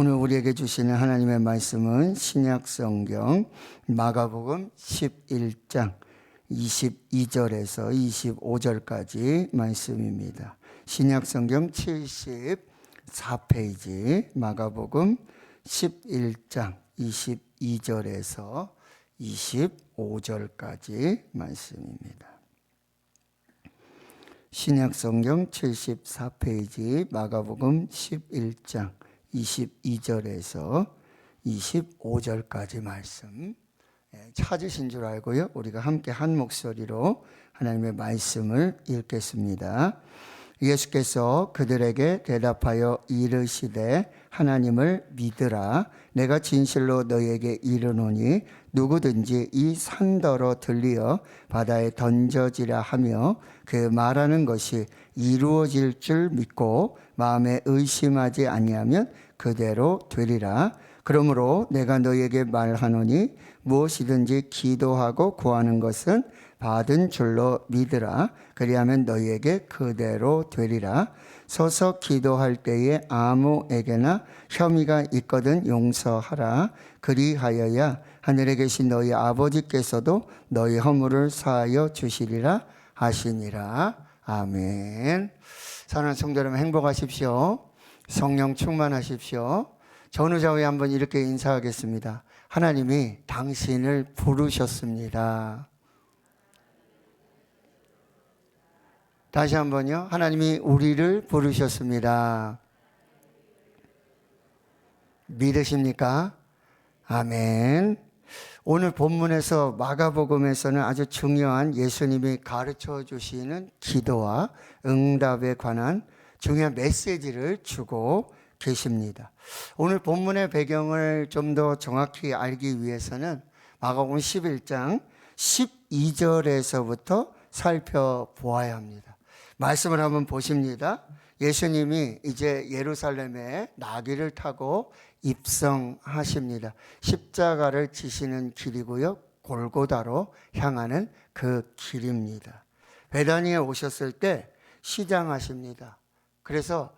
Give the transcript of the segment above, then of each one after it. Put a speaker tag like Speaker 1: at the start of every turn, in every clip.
Speaker 1: 오늘 우리에게 주시는 하나님의 말씀은 신약성경 마가복음 11장 22절에서 25절까지 말씀입니다. 신약성경 74페이지 마가복음 11장 22절에서 25절까지 말씀입니다. 신약성경 74페이지 마가복음 11장 22절에서 25절까지 말씀 찾으신 줄 알고요. 우리가 함께 한 목소리로 하나님의 말씀을 읽겠습니다. 예수께서 그들에게 대답하여 이르시되 하나님을 믿으라. 내가 진실로 너희에게 이르노니 누구든지 이 산더러 들리어 바다에 던져지라 하며 그 말하는 것이 이루어질 줄 믿고 마음에 의심하지 아니하면 그대로 되리라. 그러므로 내가 너희에게 말하노니 무엇이든지 기도하고 구하는 것은 받은 줄로 믿으라. 그리하면 너희에게 그대로 되리라. 서서 기도할 때에 아무에게나 혐의가 있거든 용서하라. 그리하여야 하늘에 계신 너희 아버지께서도 너희 허물을 사하여 주시리라 하시니라. 아멘. 사랑하는 성도 여러분, 행복하십시오. 성령 충만하십시오. 전후좌우에 한번 이렇게 인사하겠습니다. 하나님이 당신을 부르셨습니다. 다시 한번요. 하나님이 우리를 부르셨습니다. 믿으십니까? 아멘. 오늘 본문에서 마가복음에서는 아주 중요한 예수님이 가르쳐 주시는 기도와 응답에 관한 중요한 메시지를 주고 계십니다. 오늘 본문의 배경을 좀 더 정확히 알기 위해서는 마가복음 11장 12절에서부터 살펴보아야 합니다. 말씀을 한번 보십니다. 예수님이 이제 예루살렘에 나귀를 타고 입성하십니다. 십자가를 지시는 길이고요. 골고다로 향하는 그 길입니다. 베다니에 오셨을 때 시장하십니다. 그래서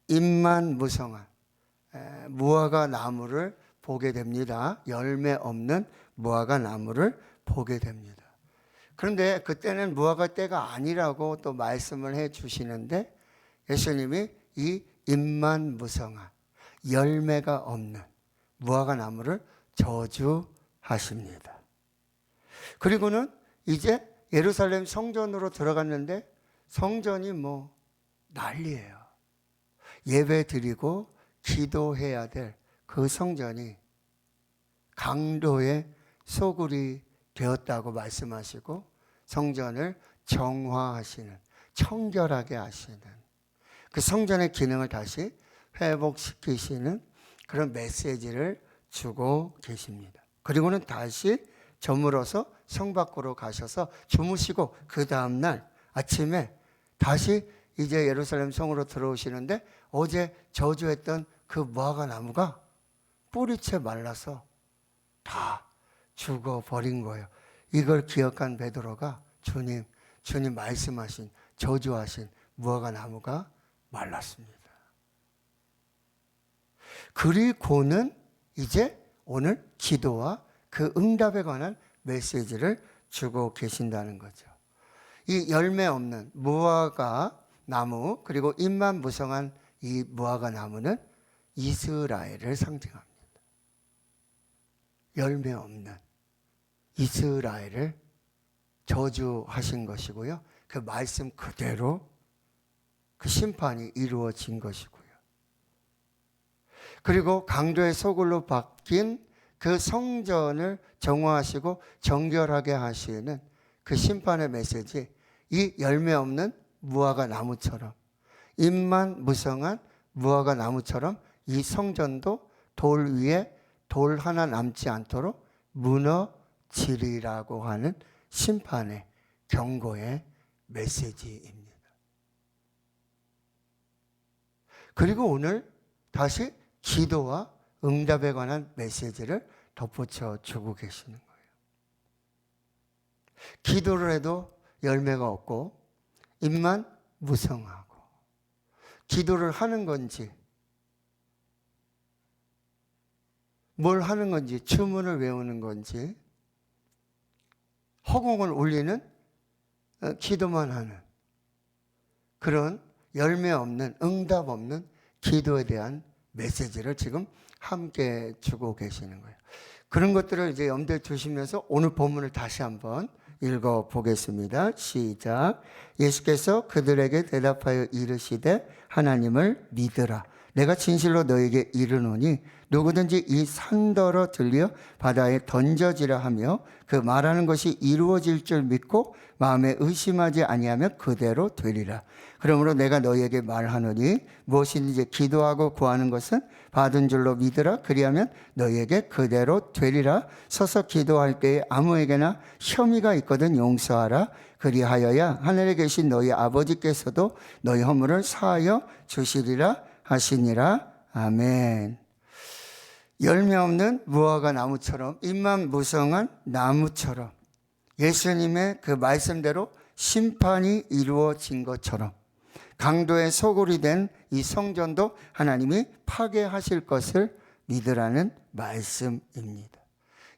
Speaker 1: 임만무성한 무화과 나무를 보게 됩니다. 열매 없는 무화과 나무를 보게 됩니다. 그런데 그때는 무화과 때가 아니라고 또 말씀을 해 주시는데 예수님이 이 임만무성한 열매가 없는 무화과 나무를 저주하십니다. 그리고는 이제 예루살렘 성전으로 들어갔는데 성전이 난리예요. 예배 드리고 기도해야 될 그 성전이 강도의 소굴이 되었다고 말씀하시고 성전을 정화하시는, 청결하게 하시는 그 성전의 기능을 다시 회복시키시는 그런 메시지를 주고 계십니다. 그리고는 다시 저물어서 성 밖으로 가셔서 주무시고 그 다음날 아침에 다시 이제 예루살렘 성으로 들어오시는데 어제 저주했던 그 무화과 나무가 뿌리채 말라서 다 죽어버린 거예요. 이걸 기억한 베드로가 주님 말씀하신 저주하신 무화과 나무가 말랐습니다. 그리고는 이제 오늘 기도와 그 응답에 관한 메시지를 주고 계신다는 거죠. 이 열매 없는 무화과 나무 그리고 임만무성한 이 무화과 나무는 이스라엘을 상징합니다. 열매 없는 이스라엘을 저주하신 것이고요. 그 말씀 그대로 그 심판이 이루어진 것이고요. 그리고 강도의 소굴로 바뀐 그 성전을 정화하시고 정결하게 하시는 그 심판의 메시지, 이 열매 없는 무화과 나무처럼 임만무성한 무화과 나무처럼 이 성전도 돌 위에 돌 하나 남지 않도록 무너지리라고 하는 심판의 경고의 메시지입니다. 그리고 오늘 다시 기도와 응답에 관한 메시지를 덧붙여 주고 계시는 거예요. 기도를 해도 열매가 없고 입만 무성하고 기도를 하는 건지 뭘 하는 건지, 주문을 외우는 건지, 허공을 울리는 기도만 하는 그런 열매 없는, 응답 없는 기도에 대한 메시지를 지금 함께 주고 계시는 거예요. 그런 것들을 이제 염두에 두시면서 오늘 본문을 다시 한번 읽어 보겠습니다. 시작. 예수께서 그들에게 대답하여 이르시되 하나님을 믿으라. 내가 진실로 너에게 이르노니 누구든지 이 산더러 들려 바다에 던져지라 하며 그 말하는 것이 이루어질 줄 믿고 마음에 의심하지 아니하면 그대로 되리라. 그러므로 내가 너희에게 말하노니 무엇이든지 기도하고 구하는 것은 받은 줄로 믿으라. 그리하면 너희에게 그대로 되리라. 서서 기도할 때에 아무에게나 혐의가 있거든 용서하라. 그리하여야 하늘에 계신 너희 아버지께서도 너희 허물을 사하여 주시리라 하시니라. 아멘. 열매 없는 무화과 나무처럼 잎만 무성한 나무처럼 예수님의 그 말씀대로 심판이 이루어진 것처럼 강도의 소굴이 된 이 성전도 하나님이 파괴하실 것을 믿으라는 말씀입니다.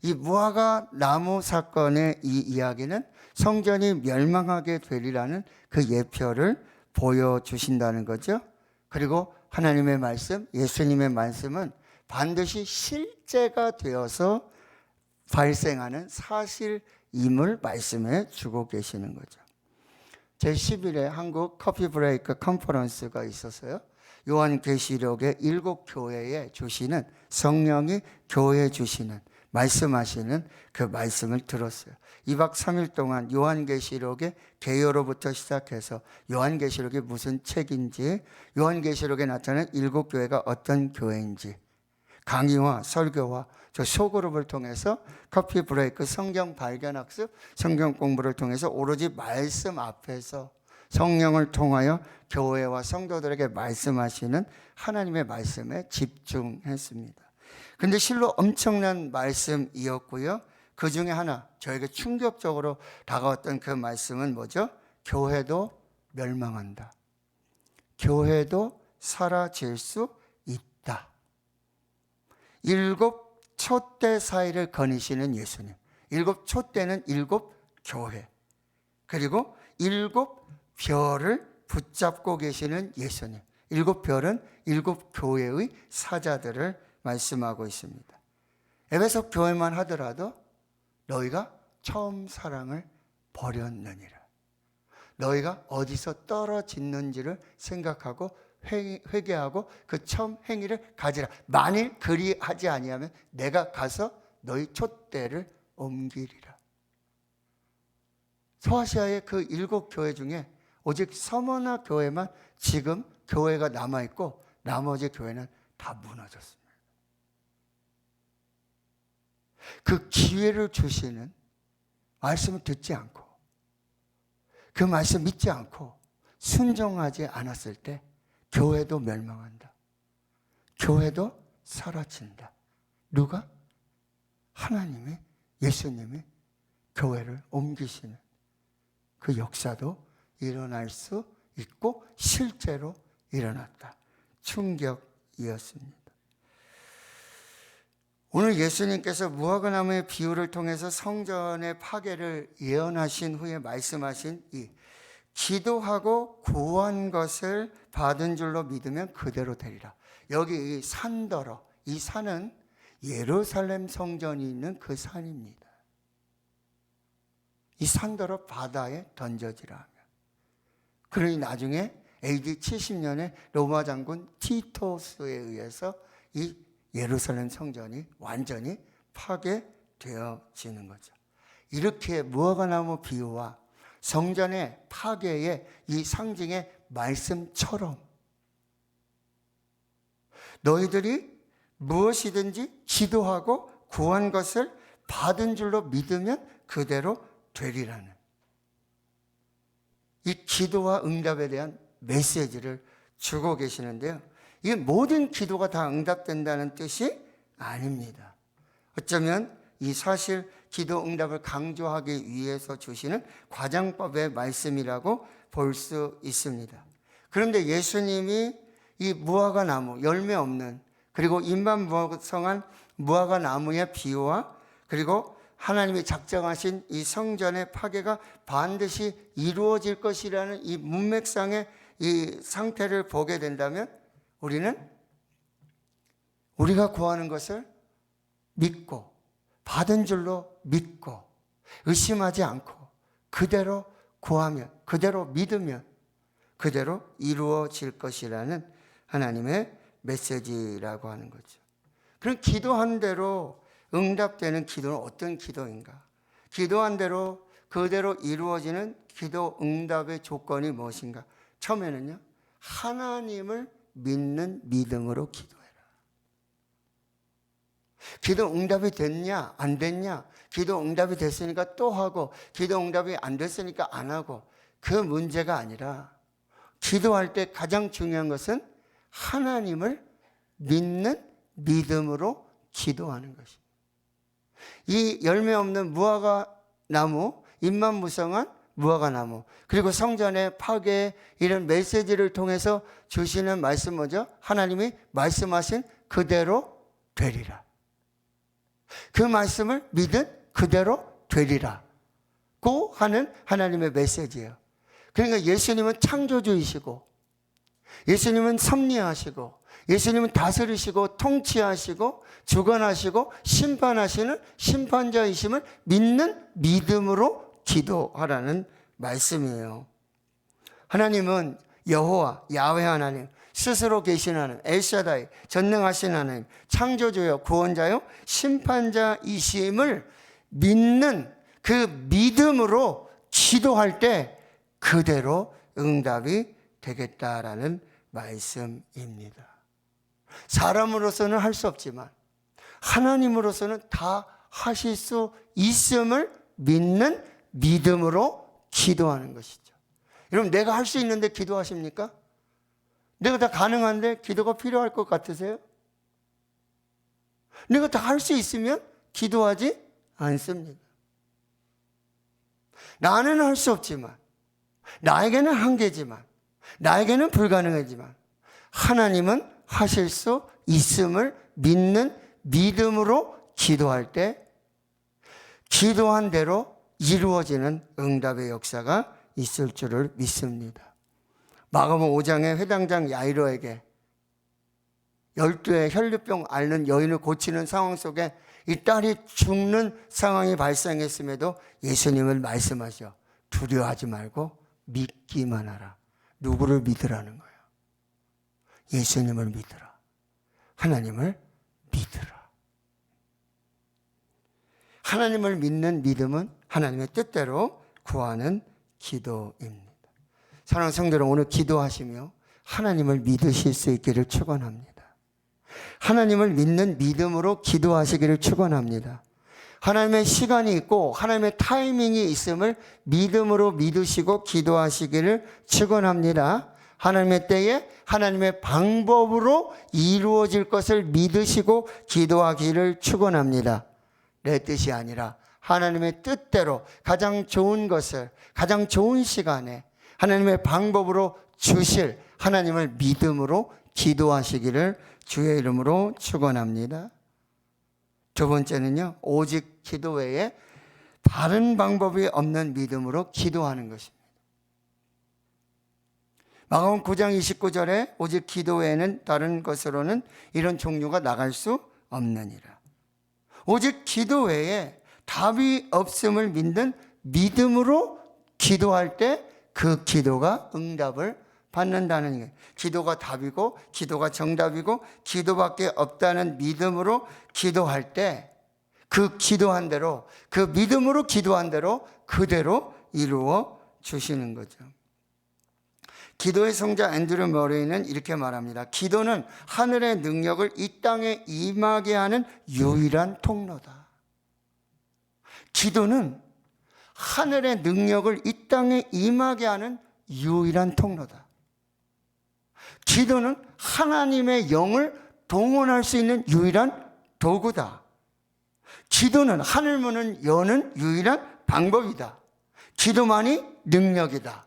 Speaker 1: 이 무화과 나무 사건의 이 이야기는 성전이 멸망하게 되리라는 그 예표를 보여주신다는 거죠. 그리고 하나님의 말씀, 예수님의 말씀은 반드시 실제가 되어서 발생하는 사실임을 말씀해 주고 계시는 거죠. 제11회 한국 커피 브레이크 컨퍼런스가 있었어요. 요한계시록의 7교회에 주시는, 성령이 교회에 주시는, 말씀하시는 그 말씀을 들었어요. 2박 3일 동안 요한계시록의 개요로부터 시작해서 요한계시록이 무슨 책인지, 요한계시록에 나타나는 7교회가 어떤 교회인지, 강의와 설교와 저 소그룹을 통해서 커피 브레이크 성경 발견학습, 성경 공부를 통해서 오로지 말씀 앞에서 성령을 통하여 교회와 성도들에게 말씀하시는 하나님의 말씀에 집중했습니다. 근데 실로 엄청난 말씀이었고요. 그 중에 하나, 저에게 충격적으로 다가왔던 그 말씀은 뭐죠? 교회도 멸망한다. 교회도 사라질 수 있다. 7 촛대 사이를 거니시는 예수님. 7 촛대는 7 교회. 그리고 7 별을 붙잡고 계시는 예수님. 7 별은 7 교회의 사자들을 말씀하고 있습니다. 에베소 교회만 하더라도 너희가 처음 사랑을 버렸느니라. 너희가 어디서 떨어졌는지를 생각하고 회개하고 그 처음 행위를 가지라. 만일 그리하지 아니하면 내가 가서 너희 촛대를 옮기리라. 소아시아의 그 7 교회 중에 오직 서머나 교회만 지금 교회가 남아있고 나머지 교회는 다 무너졌습니다. 그 기회를 주시는 말씀을 듣지 않고 그 말씀 믿지 않고 순종하지 않았을 때 교회도 멸망한다. 교회도 사라진다. 누가? 하나님이, 예수님이 교회를 옮기시는 그 역사도 일어날 수 있고 실제로 일어났다. 충격이었습니다. 오늘 예수님께서 무화과 나무의 비유를 통해서 성전의 파괴를 예언하신 후에 말씀하신 이 기도하고 구한 것을 받은 줄로 믿으면 그대로 되리라. 여기 이 산더러, 이 산은 예루살렘 성전이 있는 그 산입니다. 이 산더러 바다에 던져지라 하면. 그러니 나중에 AD 70년에 로마 장군 티토스에 의해서 이 예루살렘 성전이 완전히 파괴되어지는 거죠. 이렇게 무화과 나무 비유와 성전의 파괴의 이 상징의 말씀처럼 너희들이 무엇이든지 기도하고 구한 것을 받은 줄로 믿으면 그대로 되리라는 이 기도와 응답에 대한 메시지를 주고 계시는데요. 이 모든 기도가 다 응답된다는 뜻이 아닙니다. 어쩌면 이 사실 기도 응답을 강조하기 위해서 주시는 과장법의 말씀이라고 볼 수 있습니다. 그런데 예수님이 이 무화과 나무, 열매 없는 그리고 임만무성한 무화과 나무의 비유와 그리고 하나님이 작정하신 이 성전의 파괴가 반드시 이루어질 것이라는 이 문맥상의 이 상태를 보게 된다면 우리는 우리가 구하는 것을 믿고 받은 줄로 믿고 의심하지 않고 그대로 구하면, 그대로 믿으면 그대로 이루어질 것이라는 하나님의 메시지라고 하는 거죠. 그럼 기도한 대로 응답되는 기도는 어떤 기도인가? 기도한 대로 그대로 이루어지는 기도 응답의 조건이 무엇인가? 처음에는요, 하나님을 믿는 믿음으로 기도해라. 기도 응답이 됐냐 안 됐냐, 기도 응답이 됐으니까 또 하고 기도 응답이 안 됐으니까 안 하고, 그 문제가 아니라 기도할 때 가장 중요한 것은 하나님을 믿는 믿음으로 기도하는 것입니다. 이 열매 없는 무화과 나무, 잎만무성한 무화과 나무, 그리고 성전의 파괴, 이런 메시지를 통해서 주시는 말씀 뭐죠? 하나님이 말씀하신 그대로 되리라. 그 말씀을 믿은 그대로 되리라고 하는 하나님의 메시지예요. 그러니까 예수님은 창조주이시고, 예수님은 섭리하시고, 예수님은 다스리시고 통치하시고 주관하시고 심판하시는 심판자이심을 믿는 믿음으로 기도하라는 말씀이에요. 하나님은 여호와, 야훼 하나님, 스스로 계신 하나님, 엘샤다이, 전능하신 하나님, 창조주요, 구원자요, 심판자이심을 믿는 그 믿음으로 기도할 때 그대로 응답이 되겠다라는 말씀입니다. 사람으로서는 할 수 없지만 하나님으로서는 다 하실 수 있음을 믿는 믿음으로 기도하는 것이죠. 여러분, 내가 할 수 있는데 기도하십니까? 내가 다 가능한데 기도가 필요할 것 같으세요? 내가 다 할 수 있으면 기도하지 않습니다. 나는 할 수 없지만, 나에게는 한계지만, 나에게는 불가능하지만 하나님은 하실 수 있음을 믿는 믿음으로 기도할 때 기도한 대로 이루어지는 응답의 역사가 있을 줄을 믿습니다. 마가복음 5장의 회당장 야이로에게 12의 혈류병 앓는 여인을 고치는 상황 속에 이 딸이 죽는 상황이 발생했음에도 예수님은 말씀하셔, 두려워하지 말고 믿기만 하라. 누구를 믿으라는 거예요? 예수님을 믿으라. 하나님을 믿으라. 하나님을 믿는 믿음은 하나님의 뜻대로 구하는 기도입니다. 사랑하는 성도 여러분, 오늘 기도하시며 하나님을 믿으실 수 있기를 축원합니다. 하나님을 믿는 믿음으로 기도하시기를 축원합니다. 하나님의 시간이 있고 하나님의 타이밍이 있음을 믿음으로 믿으시고 기도하시기를 축원합니다. 하나님의 때에 하나님의 방법으로 이루어질 것을 믿으시고 기도하기를 축원합니다. 내 뜻이 아니라 하나님의 뜻대로 가장 좋은 것을 가장 좋은 시간에 하나님의 방법으로 주실 하나님을 믿음으로 기도하시기를 주의 이름으로 축원합니다. 두 번째는요, 오직 기도 외에 다른 방법이 없는 믿음으로 기도하는 것입니다. 마가복음 9장 29절에 오직 기도 외에는 다른 것으로는 이런 종류가 나갈 수 없느니라. 오직 기도 외에 답이 없음을 믿는 믿음으로 기도할 때 그 기도가 응답을 받는다는 거예요. 기도가 답이고 기도가 정답이고 기도밖에 없다는 믿음으로 기도할 때 그 기도한 대로, 그 믿음으로 기도한 대로 그대로 이루어 주시는 거죠. 기도의 성자 앤드류 머레이는 이렇게 말합니다. 기도는 하늘의 능력을 이 땅에 임하게 하는 유일한 통로다. 기도는 하늘의 능력을 이 땅에 임하게 하는 유일한 통로다. 기도는 하나님의 영을 동원할 수 있는 유일한 도구다. 기도는 하늘문을 여는 유일한 방법이다. 기도만이 능력이다.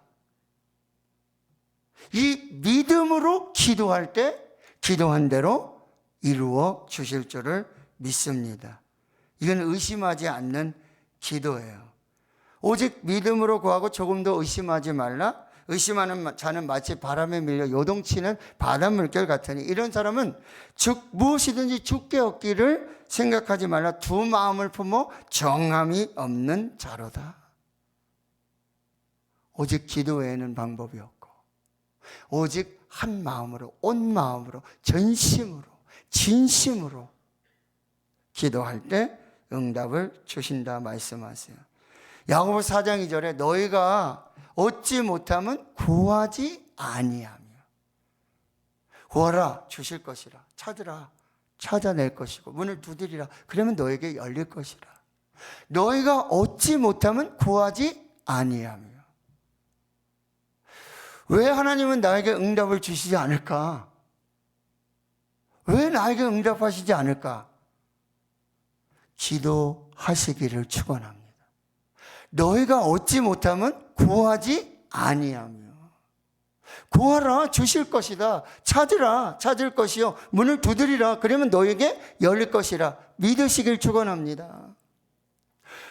Speaker 1: 이 믿음으로 기도할 때 기도한 대로 이루어 주실 줄을 믿습니다. 이건 의심하지 않는 기도예요. 오직 믿음으로 구하고 조금도 의심하지 말라. 의심하는 자는 마치 바람에 밀려 요동치는 바닷물결 같으니 이런 사람은 무엇이든지 주께 얻기를 생각하지 말라. 두 마음을 품어 정함이 없는 자로다. 오직 기도 외에는 방법이 없고 오직 한 마음으로 온 마음으로 전심으로 진심으로 기도할 때 응답을 주신다 말씀하세요. 야고보서 4장 2절에 너희가 얻지 못하면 구하지 아니하며 구하라 주실 것이라 찾으라 찾아낼 것이고 문을 두드리라 그러면 너에게 열릴 것이라. 너희가 얻지 못하면 구하지 아니하며. 왜 하나님은 나에게 응답을 주시지 않을까? 왜 나에게 응답하시지 않을까? 기도하시기를 축원합니다. 너희가 얻지 못하면 구하지 아니하며. 구하라 주실 것이다. 찾으라 찾을 것이요 문을 두드리라 그러면 너에게 열릴 것이라. 믿으시길 축원합니다.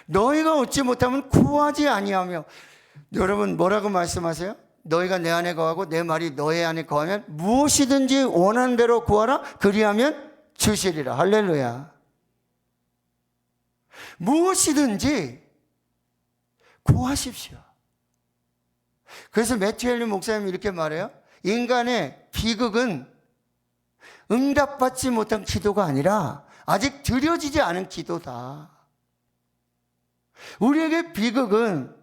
Speaker 1: 너희가 얻지 못하면 구하지 아니하며. 여러분 뭐라고 말씀하세요? 너희가 내 안에 거하고 내 말이 너희 안에 거하면 무엇이든지 원하는 대로 구하라 그리하면 주시리라. 할렐루야. 무엇이든지 구하십시오. 그래서 매튜 헨리 목사님이 이렇게 말해요. 인간의 비극은 응답받지 못한 기도가 아니라 아직 드려지지 않은 기도다. 우리에게 비극은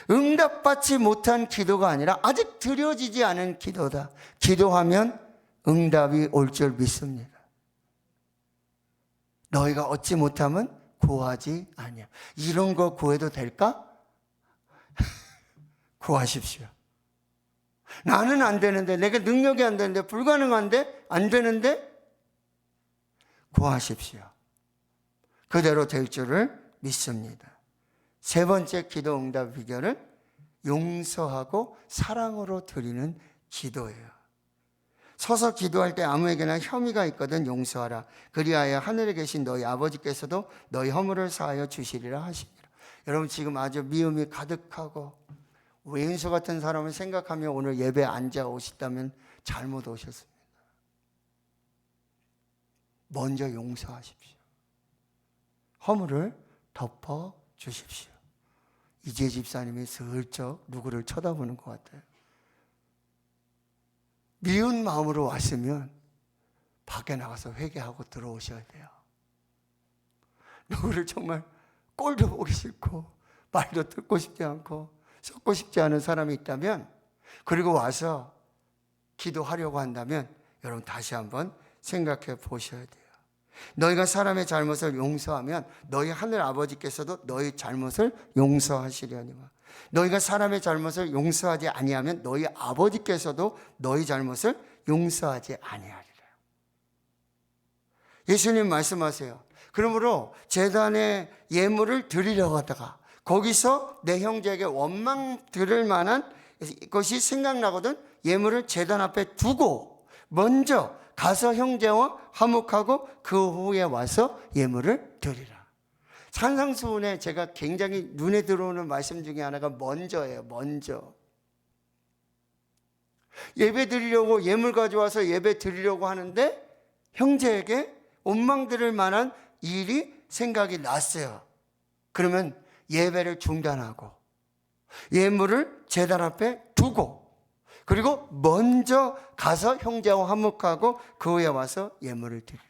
Speaker 1: 응답받지 못한 기도가 아니라 아직 드려지지 않은 기도다. 기도하면 응답이 올 줄 믿습니다. 너희가 얻지 못하면 구하지 아니야. 이런 거 구해도 될까? 구하십시오. 나는 안 되는데, 내가 능력이 안 되는데, 불가능한데, 안 되는데 구하십시오. 그대로 될 줄을 믿습니다. 세 번째 기도 응답 비결은 용서하고 사랑으로 드리는 기도예요. 서서 기도할 때 아무에게나 혐의가 있거든 용서하라. 그리하여 하늘에 계신 너희 아버지께서도 너희 허물을 사하여 주시리라 하시니라. 여러분 지금 아주 미움이 가득하고 외인수 같은 사람을 생각하며 오늘 예배에 앉아 오셨다면 잘못 오셨습니다. 먼저 용서하십시오. 허물을 덮어 주십시오. 이재 집사님이 슬쩍 누구를 쳐다보는 것 같아요. 미운 마음으로 왔으면 밖에 나가서 회개하고 들어오셔야 돼요. 누구를 정말 꼴도 보기 싫고 말도 듣고 싶지 않고 썩고 싶지 않은 사람이 있다면, 그리고 와서 기도하려고 한다면 여러분 다시 한번 생각해 보셔야 돼요. 너희가 사람의 잘못을 용서하면 너희 하늘 아버지께서도 너희 잘못을 용서하시려니와. 너희가 사람의 잘못을 용서하지 아니하면 너희 아버지께서도 너희 잘못을 용서하지 아니하리라. 예수님 말씀하세요. 그러므로 제단에 예물을 드리려고 하다가 거기서 내 형제에게 원망 들을 만한 것이 생각나거든. 예물을 제단 앞에 두고 먼저 가서 형제와 화목하고 그 후에 와서 예물을 드리라. 산상수훈에 제가 굉장히 눈에 들어오는 말씀 중에 하나가 먼저예요. 먼저. 예배 드리려고 예물 가져와서 예배 드리려고 하는데 형제에게 원망 들을 만한 일이 생각이 났어요. 그러면 예배를 중단하고 예물을 제단 앞에 두고 그리고 먼저 가서 형제와 화목하고 그 후에 와서 예물을 드리라.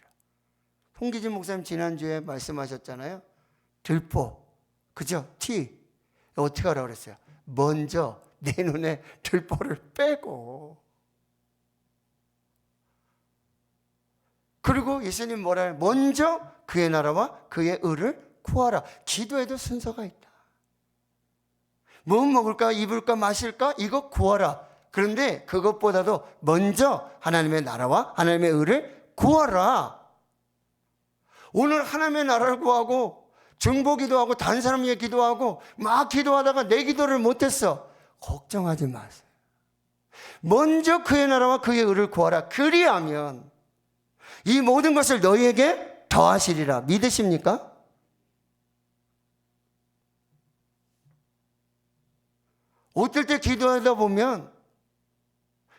Speaker 1: 홍기진 목사님 지난주에 말씀하셨잖아요. 들보, 그죠? 티. 어떻게 하라고 그랬어요? 먼저 내 눈에 들보를 빼고. 그리고 예수님 뭐라 해요? 먼저 그의 나라와 그의 의를 구하라. 기도에도 순서가 있다. 뭐 먹을까, 입을까, 마실까? 이거 구하라. 그런데 그것보다도 먼저 하나님의 나라와 하나님의 의를 구하라. 오늘 하나님의 나라를 구하고 중보기도 하고 다른 사람 위해 기도하고 막 기도하다가 내 기도를 못했어. 걱정하지 마세요. 먼저 그의 나라와 그의 의를 구하라. 그리하면 이 모든 것을 너희에게 더하시리라. 믿으십니까? 어떨 때 기도하다 보면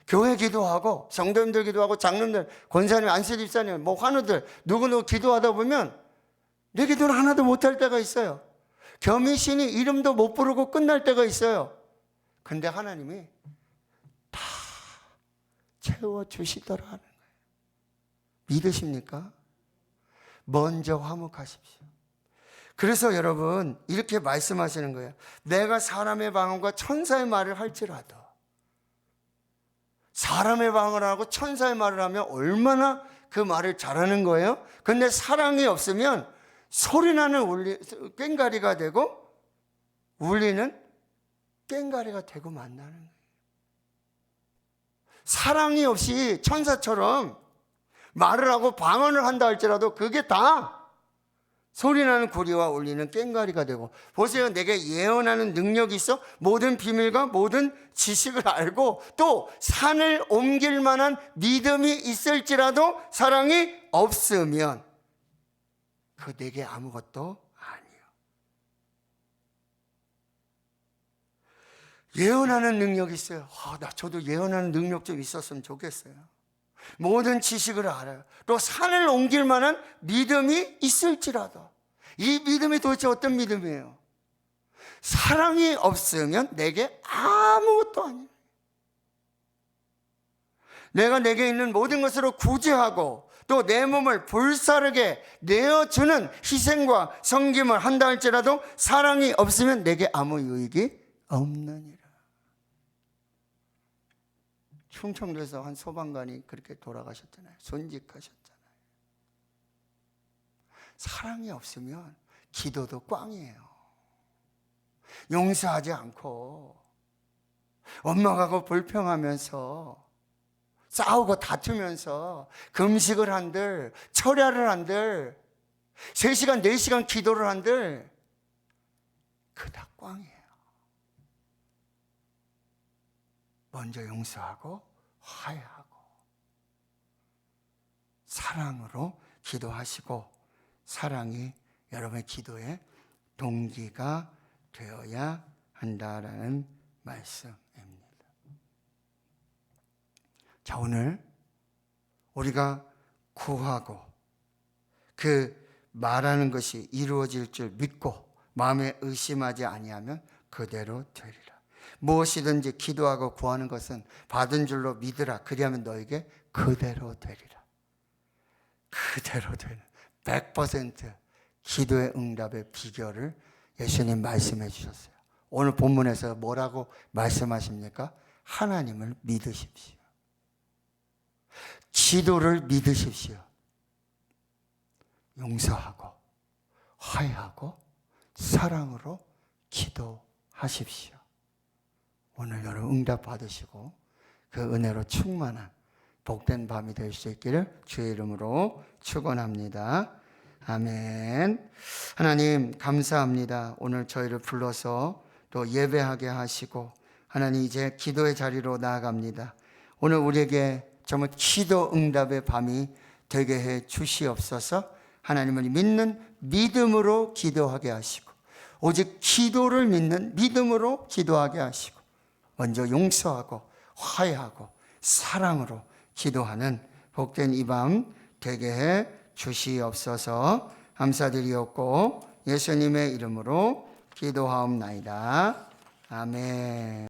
Speaker 1: 교회 기도하고 성도님들 기도하고 장로님들, 권사님, 안수 집사님, 환우들 누구누구 기도하다 보면 내 기도를 하나도 못할 때가 있어요. 겸이신이 이름도 못 부르고 끝날 때가 있어요. 근데 하나님이 다 채워주시더라 하는 거예요. 믿으십니까? 먼저 화목하십시오. 그래서 여러분 이렇게 말씀하시는 거예요. 내가 사람의 방언과 천사의 말을 할지라도, 사람의 방언을 하고 천사의 말을 하면 얼마나 그 말을 잘하는 거예요? 근데 사랑이 없으면 소리나는 꽹가리가 되고 울리는 꽹가리가 되고 만나는 거예요. 사랑이 없이 천사처럼 말을 하고 방언을 한다 할지라도 그게 다 소리나는 구리와 울리는 꽹가리가 되고, 보세요. 내게 예언하는 능력이 있어 모든 비밀과 모든 지식을 알고 또 산을 옮길 만한 믿음이 있을지라도 사랑이 없으면 그 내게 아무것도 아니에요. 예언하는 능력이 있어요. 저도 예언하는 능력 좀 있었으면 좋겠어요. 모든 지식을 알아요. 또 산을 옮길 만한 믿음이 있을지라도, 이 믿음이 도대체 어떤 믿음이에요? 사랑이 없으면 내게 아무것도 아니에요. 내가 내게 있는 모든 것으로 구제하고 또 내 몸을 불사르게 내어주는 희생과 섬김을 한다 할지라도 사랑이 없으면 내게 아무 유익이 없느니라. 충청도에서 한 소방관이 그렇게 돌아가셨잖아요. 순직하셨잖아요. 사랑이 없으면 기도도 꽝이에요. 용서하지 않고 엄마하고 불평하면서 싸우고 다투면서 금식을 한들, 철야를 한들, 3시간 4시간 기도를 한들 그 다 꽝이에요. 먼저 용서하고 화해하고 사랑으로 기도하시고, 사랑이 여러분의 기도의 동기가 되어야 한다라는 말씀입니다. 자, 오늘 우리가 구하고 그 말하는 것이 이루어질 줄 믿고 마음에 의심하지 아니하면 그대로 되리라. 무엇이든지 기도하고 구하는 것은 받은 줄로 믿으라. 그리하면 너에게 그대로 되리라. 그대로 되는 100% 기도의 응답의 비결을 예수님 말씀해 주셨어요. 오늘 본문에서 뭐라고 말씀하십니까? 하나님을 믿으십시오. 기도를 믿으십시오. 용서하고 화해하고 사랑으로 기도하십시오. 오늘 여러분 응답 받으시고 그 은혜로 충만한 복된 밤이 될 수 있기를 주의 이름으로 축원합니다. 아멘. 하나님 감사합니다. 오늘 저희를 불러서 또 예배하게 하시고, 하나님 이제 기도의 자리로 나아갑니다. 오늘 우리에게 정말 기도 응답의 밤이 되게 해 주시옵소서. 하나님을 믿는 믿음으로 기도하게 하시고, 오직 기도를 믿는 믿음으로 기도하게 하시고, 먼저 용서하고 화해하고 사랑으로 기도하는 복된 이 밤 되게 해 주시옵소서. 감사드리옵고 예수님의 이름으로 기도하옵나이다. 아멘.